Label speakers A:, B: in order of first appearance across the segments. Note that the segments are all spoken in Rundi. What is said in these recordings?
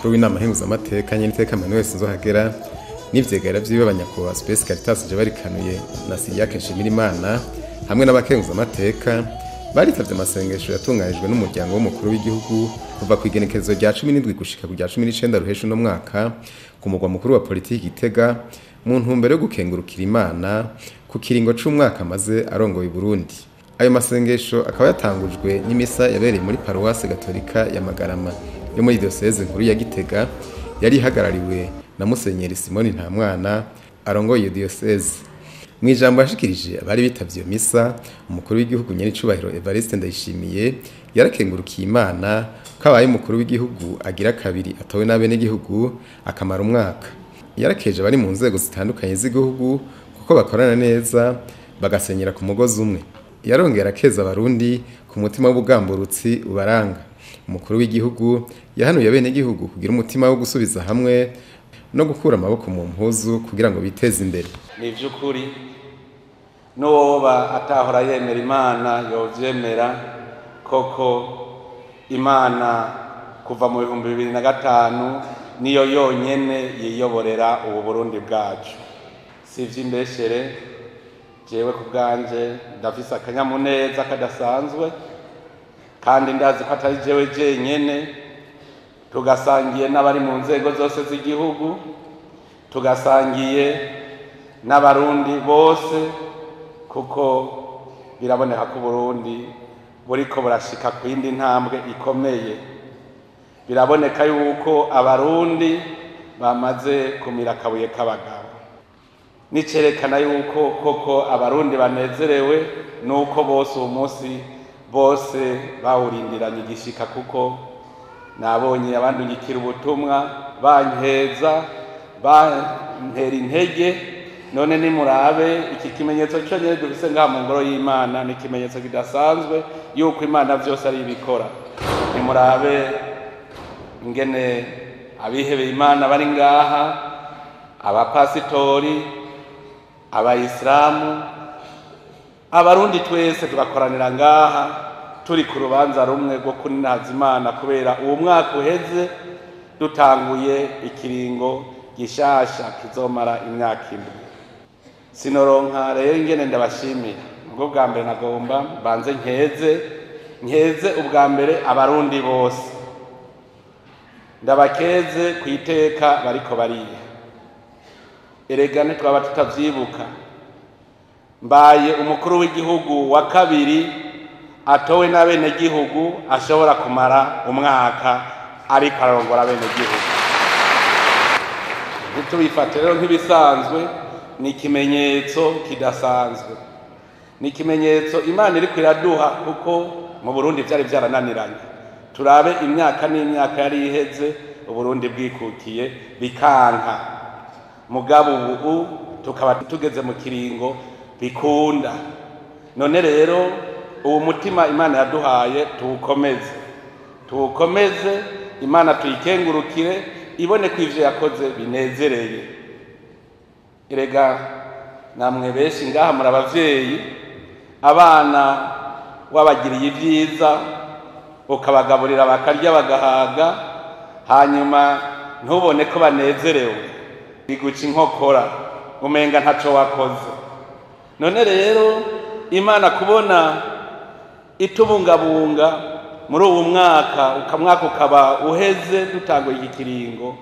A: umukuru w'inama nkenguzamateka Nyeniteka Emmanuel SINZOHAGERA n'ivyegera vyiwe Nyakwubahwa Spès-Caritas NJEBARIKANUYE na Cyriaque NSHIMIRIMANA hamwe n'abakenguzamateka baritavye amasengesho yatunganijwe n'umuryango w'umukuru w'igihugu kuva kw'igenekerezo rya 17 gushika ku rya 19 Ruheshi no mwaka ku murwa mukuru wa poritike Gitega mu ntumbero yo gukengurukira Imana ku kiringo c'umwaka amaze arongoye Uburundi. Ayo masengesho akaba yatangujwe n'imisa yabereye muri paroisse gatolika ya Magarama yo muri diocese nkuru ya Gitega yari ihagarariwe na Musenyeri Simoni NTAMWANA arongoye diocese. Mw'ijambo yashikirije abari bitavye iyo misa, umukuru w'igihugu Nyenicubahiro Evariste NDAYISHIMIYE yarakengurukiye Imana ko abaye umukuru w'igihugu agira kabiri atowe n'abenegihugu akamara umwaka. Yarakeje abari mu nzego zitandukanye z'igihugu kuko bakorana neza bagasenyera ku mugozi umwe. Yarongera akeza abarundi ku mutima w'ubugamburutsi ubaranga. Umukuru w'igihugu yahanuye abenegihugu kugira umutima wo gusubiza hamwe no gukura amaboko mu mpuzu kugira ngo biteze imbere.
B: Ni vy'ukuri noba atahora yemera Imana yovyemera koko. Imana kuva mu 2005 niyo yonyene yiyoborera ubu Burundi bwacu. Sivyo imbeshere, jewe ku bwanje ndafise akanyamuneza kadasanzwe kandi ndazi ko atari jewe jenyene, tugasangiye n'abari mu nzego zose z'igihugu, tugasangiye n'abarundi bose, kuko biraboneka ko Uburundi buriko burashika ku yindi ntambwe ikomeye. Biraboneka yuko abarundi bamaze kumira akabuye k'abagabo. Nicerekana yuko koko abarundi banezerewe nuko bose uwo munsi bose bawurindiranye igishika, kuko nabonye abandungikira ubutumwa bankeza bantera intege. None nimurabe iki kimenyetso cyonyine dufise ngaha mu ngoro y'Imana, ni ikimenyetso kidasanzwe yuko Imana vyose ari ibikora. Nimurabe ingene abihebeye Imana bari ngaha, abapasitori, abayisilamu, abarundi twese tugakoranira ngaha turi ku rubanza rumwe rwo kuninaza Imana, kubera uwo mwaka uheze dutanguye ikiringo gishasha kizomara imyaka indwi. Sinoronka rero ingene ndabashimira. Ubwo bwa mbere nagomba banze nkeze ubwa mbere abarundi bose, ndabakeze kwiteka bariko bariye. Erega ntitwaba tutavyibuka, mbaye umukuru w'igihugu wa kabiri atowe n'abenegihugu ashobora kumara umwaka ariko ararongora abenegihugu. Ntitubifate rero nk'ibisanzwe, ni ikimenyetso kidasanzwe, ni ikimenyetso Imana iriko iraduha, kuko mu Burundi vyari vyarananiranye. Turabe imyaka n'imyaka yari iheze Uburundi bwikukiye bikanka, mugabo ubu tukaba tugeze mu kiringo bikunda. None rero uwo mutima Imana yaduhaye tuwukomeze, Imana tuyikengurukire, ibone ko ivyo yakoze binezereye. Erega namwe benshi ngaha muri abavyeyi, abana wabagiriye ivyiza ukabagaburira bakarya bagahaga, hanyuma ntubone ko banezerewe, biguca inkokora umenga ntaco wakoze. None rero Imana kubona itubungabunga muri uwo mwaka ukaba uheze dutanguye iki kiringo,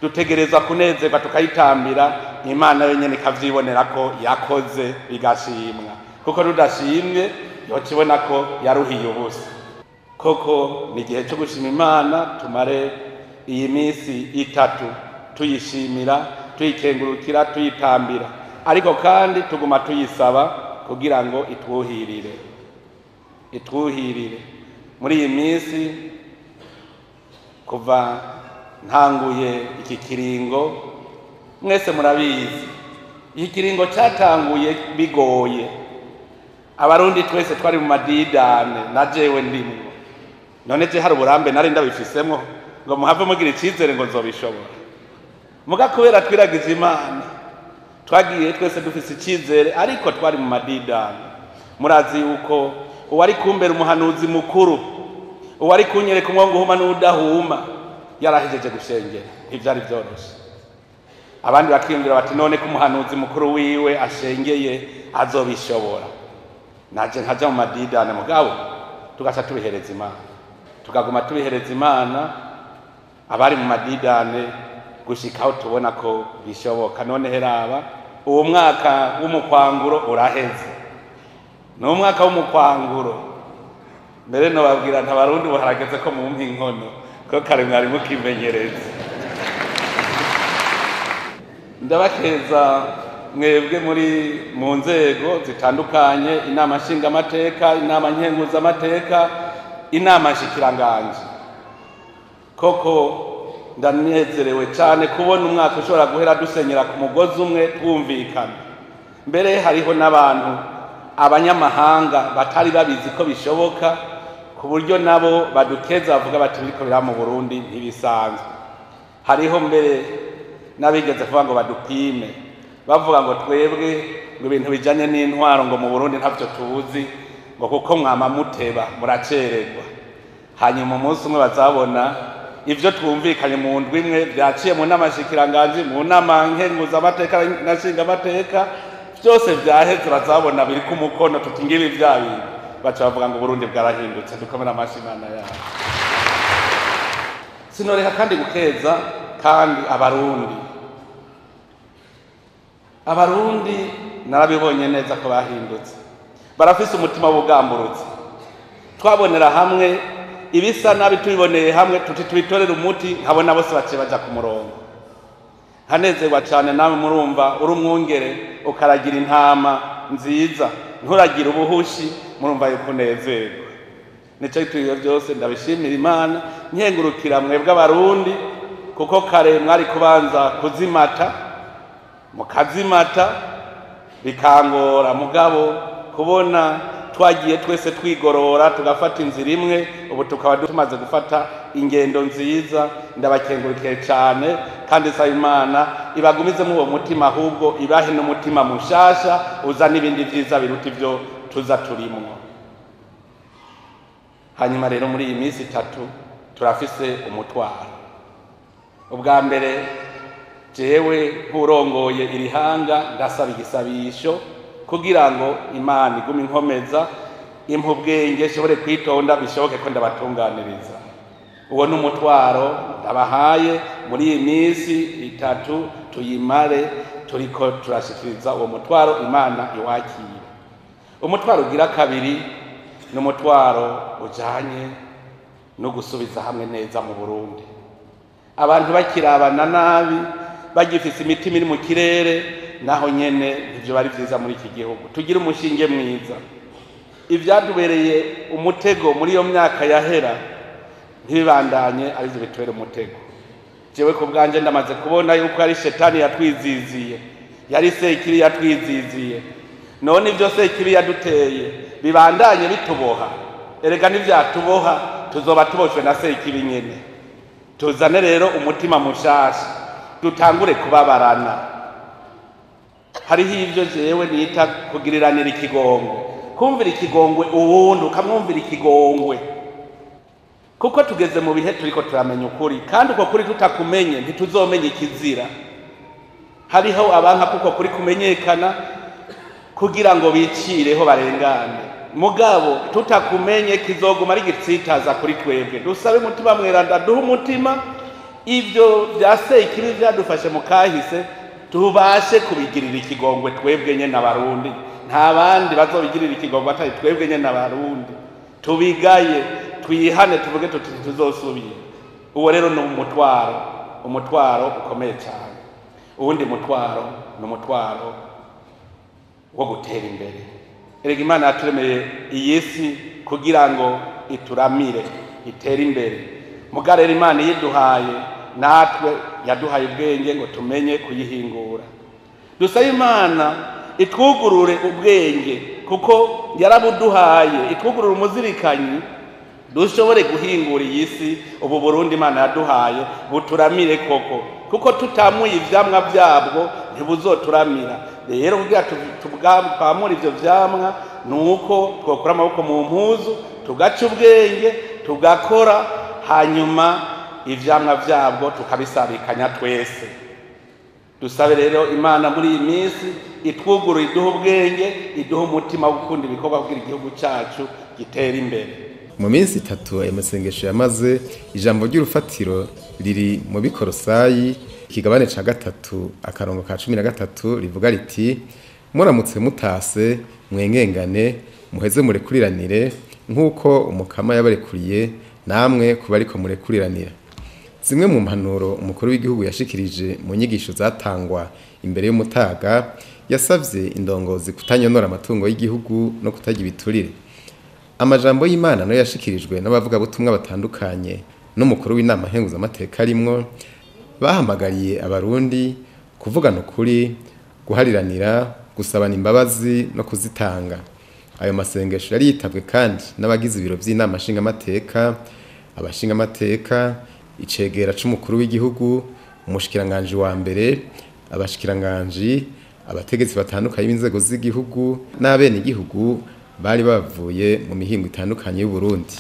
B: dutegereza kunezerwa tukayitambira. Imana yenyene ikavyibonera ko yakoze bigashimwa, kuko tudashimye yokibona ko yaruhiye ubusa. Koko ni igihe cyo gushima Imana, tumare iyi minsi itatu tuyishimira, tuyikengurukira, tuyitambira, ariko kandi tuguma tuyisaba kugira ngo itwuhirire muri iyi minsi. Kuva ntanguye iki kiringo, mwese murabizi iki kiringo cyatanguye bigoye. Abarundi twese twari mu madidane, na jewe ndimwe. None je hari uburambe nari ndabifisemwo ngo muhave mugira icizere ngo nzobishobora. Muga kubera twiragize Imana, twagiye twese dufise icizere, ariko twari mu madidane. Murazi yuko uwari kumbera umuhanuzi mukuru, uwari kunyereka umwongo uhuma n'udahuma, yarahejeje gushengera ntivyari vyoroshe. Abandi bakiyumvira bati none ko umuhanuzi mukuru wiwe ashengeye azobishobora. Naje nkaja mu madidane mugabo tugaca tubihereza Imana, tukaguma tubihereza Imana. Abari mu madidane gushika aho tubona ko bishoboka. None heraba uwo mwaka w'umukwanguro uraheze, n'umwaka w'umukwanguro. Mbere no babwira ntabarundi buharageze ko mu mpinkono ko kare mwari mukimenyereza. Ndabakeza mwebwe muri mu nzego zitandukanye, inama nshingamateka, inama nkenguzamateka, inama nshikiranganje. Koko ndanezerewe cyane kubona umwaka ushobora guhera dusenyera ku mugozi umwe twumvikana. Mbere hariho n'abantu abanyamahanga batari babizi ko bishoboka, ku buryo nabo badukeza bavuga bati biriko bira mu Burundi ntibisanzwe. Hariho mbere n'abigeze kuvuga ngo badupime, bavuga ngo twebwe ngo ibintu bijanye n'intwaro ngo mu Burundi ntavyo tuzi, ngo kuko mwama muteba muracererwa. Hanyuma umunsi umwe bazabona ivyo twumvikanye mu ndwi imwe vyaciye mu nama nshikiranganje, mu nama nkenguzamateka na nshingamateka, byose vyaheze bazabona biri ku mukono tuti ngibi vyabi. Baca bavuga ngo Burundi bwarahindutse, dukomera amashimana yawe. Sinoreha kandi gukeza kandi Abarundi narabibonye neza ko bahindutse, barafise umutima w'ubugamburutse. Twabonera hamwe ibisa nabi, tubiboneye hamwe tuti tubitorera umuti, nkabona bose baciye baja ku murongo. Hanezerwa cyane nawe murumva uri umwungere ukaragira intama nziza, nturagira ubuhushi, murumva yuko unezerwa. Nico gitwiye byose ndabishimira Imana, nkengurukira mwebwe Abarundi, kuko kare mwari kubanza kuzimata, mukazimata bikangora, mugabo kubona twagiye twese twigorora tugafata inzira imwe, ubu tukaba tumaze gufata ingendo nziza. Ndabakengurukire cyane kandi saba Imana ibagumizemo uwo mutima, ahubwo ibahe n'umutima mushasha uza n'ibindi vyiza biruta ivyo tuza turimwo. Hanyuma rero muri iyi minsi 3 turafise umutwaro. Ubwa mbere jewe nk'urongoye iri hanga ndasaba igisabisho kugira ngo Imana igume inkomeza, impa ubwenge nshobore kwitonda, bishoboke ko ndabatunganiriza. Uwo n'umutwaro ndabahaye muri iyi minsi 3 tuyimare turiko turashikiriza uwo mutwaro, Imana iwakire. Umutwaro ugira kabiri n'umutwaro ujanye no gusubiza hamwe neza mu Burundi. Abantu bakirabana nabi, bagifise imitima iri mu kirere, naho nyene ivyo bari vyiza muri iki gihugu. Tugira umushinge mwiza. Ivyadubereye umutego muri iyo myaka yahera ntibibandanye arivyo bitwere umutego. Jewe ku bwanje ndamaze kubona yuko ari shetani yatwiziziye, yari sekibi yatwiziziye. None ivyo sekibi yaduteye bibandanye bituboha. Erega n'ivyatuboha tuzoba tuboshwe na sekibi nyene. Tuzane rero umutima mushasha, dutangure kubabarana. Hariho ivyo jewe nita kugiriranira ikigongwe, kumvira ikigongwe uwundi ukamwumvira ikigongwe, kuko tugeze mu bihe turiko turamenya ukuri, kandi uko kuri tutakumenye ntituzomenya ikizira. Hariho abanka kuko kuri kumenyekana kugira ngo bicireho barengane, mugabo tutakumenye kizoguma ari gitsitaza kuri twebwe. Dusabe umutima mweranda, duha umutima ivyo vyase ikibi vyadufashe mu kahise tubashe kubigirira ikigongwe twebwe nyene Abarundi. Nta bandi bazobigirira ikigongwe atari twebwe nyene Abarundi. Tubigaye, twihane, tuvuge tuti tuzosubira. Uwo rero no umutwaro ukomeye cyane. Uwundi mutwaro n'umutwaro wo gutera imbere. Erega Imana yaturemeye iyi si kugira ngo ituramire, itere imbere. Mugarera Imana yiduhaye, natwe yaduhaye ubwenge ngo tumenye kuyihingura. Dusabe Imana itwugurure ubwenge, kuko yarabuduhaye, itwugurure umuzirikanyi dushobore guhingura iyi si. Ubu Burundi Imana yaduhaye buturamire koko, kuko tutamuye ivyamwa byabwo ntibuzoturamira. Rero kugira twamura ivyo vyamwa nuko twokura amaboko mu mpuzu, tugaca ubwenge, tugakora, hanyuma ivyamwa vyabwo tukabisabikanya twese. Dusabe rero Imana muri iyi minsi itwugurura, iduha ubwenge, iduha umutima wo gukunda ibikorwa kugira igihugu cacu gitera imbere.
A: Mu minsi 3 ayo masengesho yamaze, ijambo ry'urufatiro riri mu bikorosayi ikigabane ca 3 akarongo ka 13 rivuga riti: muramutse mutase mwengengane muheze murekuriranire nk'uko umukama yabarekuriye namwe kuba ariko murekuriranira. Zimwe mu mpanuro umukuru w'igihugu yashikirije mu nyigisho zatangwa imbere y'umutaga, yasavye indongozi kutanyonora amatungo y'igihugu no kutajya ibiturire. Amajambo y'Imana no yashikirijwe n'abavuga butumwa batandukanye n'umukuru w'inama nkenguzamateka arimwo bahamagariye abarundi kuvugana ukuri, guhariranira, gusabana imbabazi no kuzitanga. Ayo masengesho yari yitabwe kandi n'abagize ibiro by'inama nshingamateka, abashingamateka, icegera c'umukuru w'igihugu, umushikiranganje wa mbere, abashikiranganje, abategetsi batandukanye b'inzego z'igihugu n'abene igihugu bari bavuye mu mihingo itandukanye y'Uburundi.